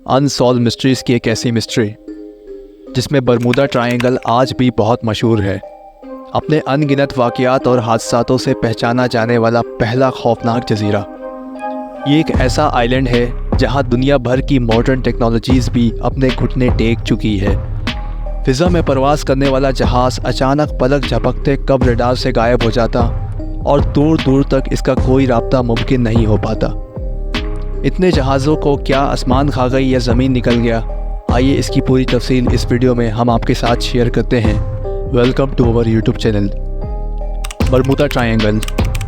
Unsolved mysteries की एक ऐसी मिस्ट्री जिसमें बरमूदा ट्रायंगल आज भी बहुत मशहूर है। अपने अनगिनत वाक़यात और हादसातों से पहचाना जाने वाला पहला खौफनाक जज़ीरा। ये एक ऐसा आइलैंड है जहां दुनिया भर की मॉडर्न टेक्नोलॉजीज़ भी अपने घुटने टेक चुकी है। फ़िज़ा में परवास करने वाला जहाज़ अचानक पलक झपकते कब रडार से गायब हो जाता और दूर दूर तक इसका कोई राब्ता मुमकिन नहीं हो पाता। इतने जहाज़ों को क्या आसमान खा गई या ज़मीन निकल गया? आइए इसकी पूरी तफसील इस वीडियो में हम आपके साथ शेयर करते हैं। Welcome to our YouTube channel. Bermuda triangle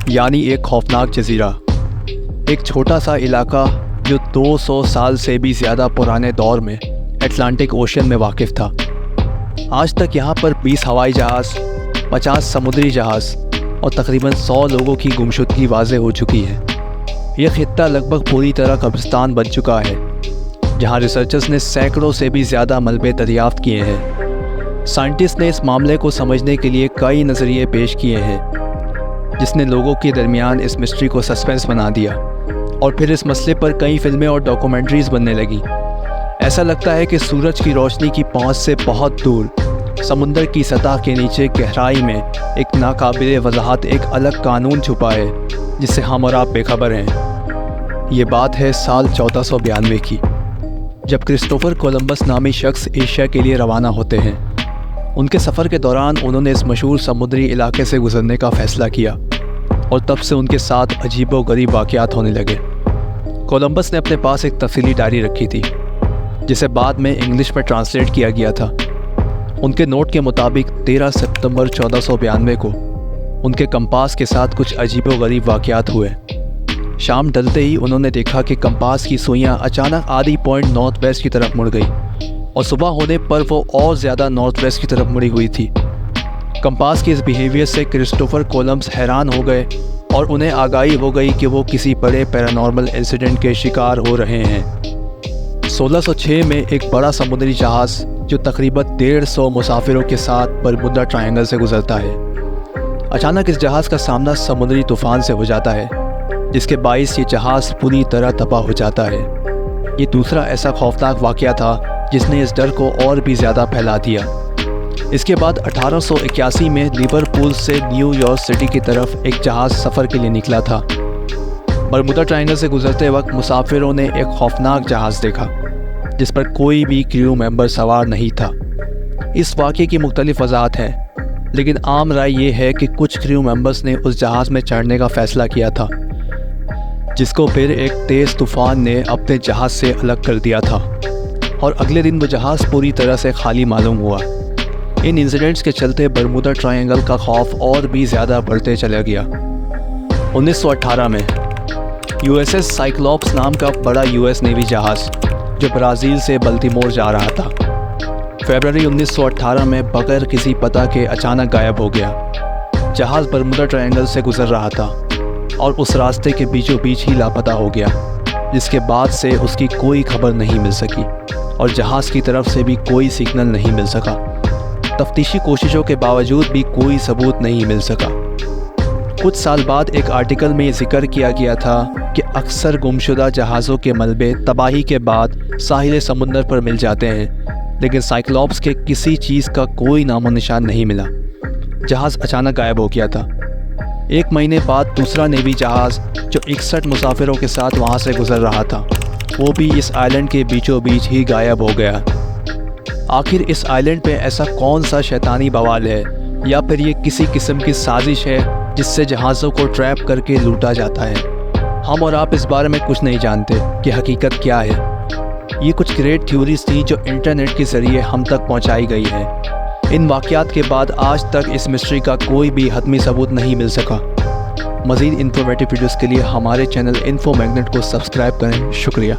यानी एक खौफनाक जज़ीरा, एक छोटा सा इलाका जो 200 साल से भी ज़्यादा पुराने दौर में अटलांटिक ओशन में वाक़िफ़ था। आज तक यहाँ पर 20 हवाई जहाज़, 50 समुद्री जहाज़ और तकरीबन 100 लोगों की गुमशुदगी वाज़ेह हो चुकी है। यह खित्ता लगभग पूरी तरह कब्रिस्तान बन चुका है, जहाँ रिसर्चर्स ने सैकड़ों से भी ज़्यादा मलबे दरियाफ्त किए हैं। साइंटिस्ट ने इस मामले को समझने के लिए कई नज़रिए पेश किए हैं, जिसने लोगों के दरमियान इस मिस्ट्री को सस्पेंस बना दिया और फिर इस मसले पर कई फिल्में और डॉक्यूमेंट्रीज़ बनने लगी। ऐसा लगता है कि सूरज की रोशनी की पहुंच से बहुत दूर समुंदर की सतह के नीचे गहराई में एक नाकाबिले वज़ाहत एक अलग कानून छुपा है, जिससे हम और आप बेखबर हैं। ये बात है साल 1492 की, जब क्रिस्टोफर कोलंबस नामी शख्स एशिया के लिए रवाना होते हैं। उनके सफ़र के दौरान उन्होंने इस मशहूर समुद्री इलाके से गुजरने का फ़ैसला किया और तब से उनके साथ अजीबोगरीब वाक़यात होने लगे। कोलंबस ने अपने पास एक तफसीली डायरी रखी थी, जिसे बाद में इंग्लिश में ट्रांसलेट किया गया था। उनके नोट के मुताबिक 13 सितंबर 1492 को उनके कंपास के साथ कुछ अजीबोगरीब वाक़यात हुए। शाम ढलते ही उन्होंने देखा कि कंपास की सुइयां अचानक आधी पॉइंट नॉर्थ वेस्ट की तरफ मुड़ गई और सुबह होने पर वो और ज़्यादा नॉर्थ वेस्ट की तरफ मुड़ी हुई थी। कंपास के इस बिहेवियर से क्रिस्टोफर कोलंबस हैरान हो गए और उन्हें आगाही हो गई कि वो किसी बड़े पैरानॉर्मल इंसिडेंट के शिकार हो रहे हैं। 1606 में एक बड़ा समुद्री जहाज़ जो तकरीबन 150 मुसाफिरों के साथ बरमूदा ट्रायंगल से गुजरता है, अचानक इस जहाज़ का सामना समुद्री तूफ़ान से हो जाता है, जिसके बाइस ये जहाज़ पूरी तरह तबाह हो जाता है। ये दूसरा ऐसा खौफनाक वाक़या था जिसने इस डर को और भी ज़्यादा फैला दिया। इसके बाद 1881 में लिवरपूल से न्यूयॉर्क सिटी की तरफ एक जहाज़ सफ़र के लिए निकला था। बरमूदा ट्रायंगल से गुजरते वक्त मुसाफिरों ने एक खौफनाक जहाज़ देखा, जिस पर कोई भी क्रू मेंबर सवार नहीं था। इस वाक़े की मुख्तलिफ वज़ाहत हैं, लेकिन आम राय ये है कि कुछ क्रू मेंबर्स ने उस जहाज़ में चढ़ने का फ़ैसला किया था, जिसको फिर एक तेज़ तूफ़ान ने अपने जहाज़ से अलग कर दिया था और अगले दिन वो जहाज़ पूरी तरह से खाली मालूम हुआ। इन इंसिडेंट्स के चलते बरमूदा ट्रायंगल का खौफ और भी ज़्यादा बढ़ते चला गया। 1918 में USS साइक्लॉप्स नाम का बड़ा US नेवी जहाज़ जो ब्राज़ील से बल्टीमोर जा रहा था, फरवरी 1918 में बगैर किसी पता के अचानक गायब हो गया। जहाज़ बरमूदा ट्रायंगल से गुजर रहा था और उस रास्ते के बीचों बीच ही लापता हो गया, जिसके बाद से उसकी कोई खबर नहीं मिल सकी और जहाज़ की तरफ से भी कोई सिग्नल नहीं मिल सका। तफ्तीशी कोशिशों के बावजूद भी कोई सबूत नहीं मिल सका। कुछ साल बाद एक आर्टिकल में जिक्र किया गया था कि अक्सर गुमशुदा जहाज़ों के मलबे तबाही के बाद साहिल समुंदर पर मिल जाते हैं, लेकिन साइक्लॉप्स के किसी चीज़ का कोई नामो निशान नहीं मिला। जहाज़ अचानक गायब हो गया था। एक महीने बाद दूसरा नेवी जहाज़ जो 61 मुसाफिरों के साथ वहाँ से गुजर रहा था, वो भी इस आइलैंड के बीचों बीच ही गायब हो गया। आखिर इस आइलैंड पे ऐसा कौन सा शैतानी बवाल है, या फिर ये किसी किस्म की साजिश है जिससे जहाज़ों को ट्रैप करके लूटा जाता है? हम और आप इस बारे में कुछ नहीं जानते कि हकीकत क्या है। ये कुछ ग्रेट थ्योरीज थी जो इंटरनेट के ज़रिए हम तक पहुंचाई गई है। इन वाक़यात के बाद आज तक इस मिस्ट्री का कोई भी हतमी सबूत नहीं मिल सका। मज़ीद इन्फॉर्मेटिव वीडियोज़ के लिए हमारे चैनल इन्फो मैग्नेट को सब्सक्राइब करें। शुक्रिया।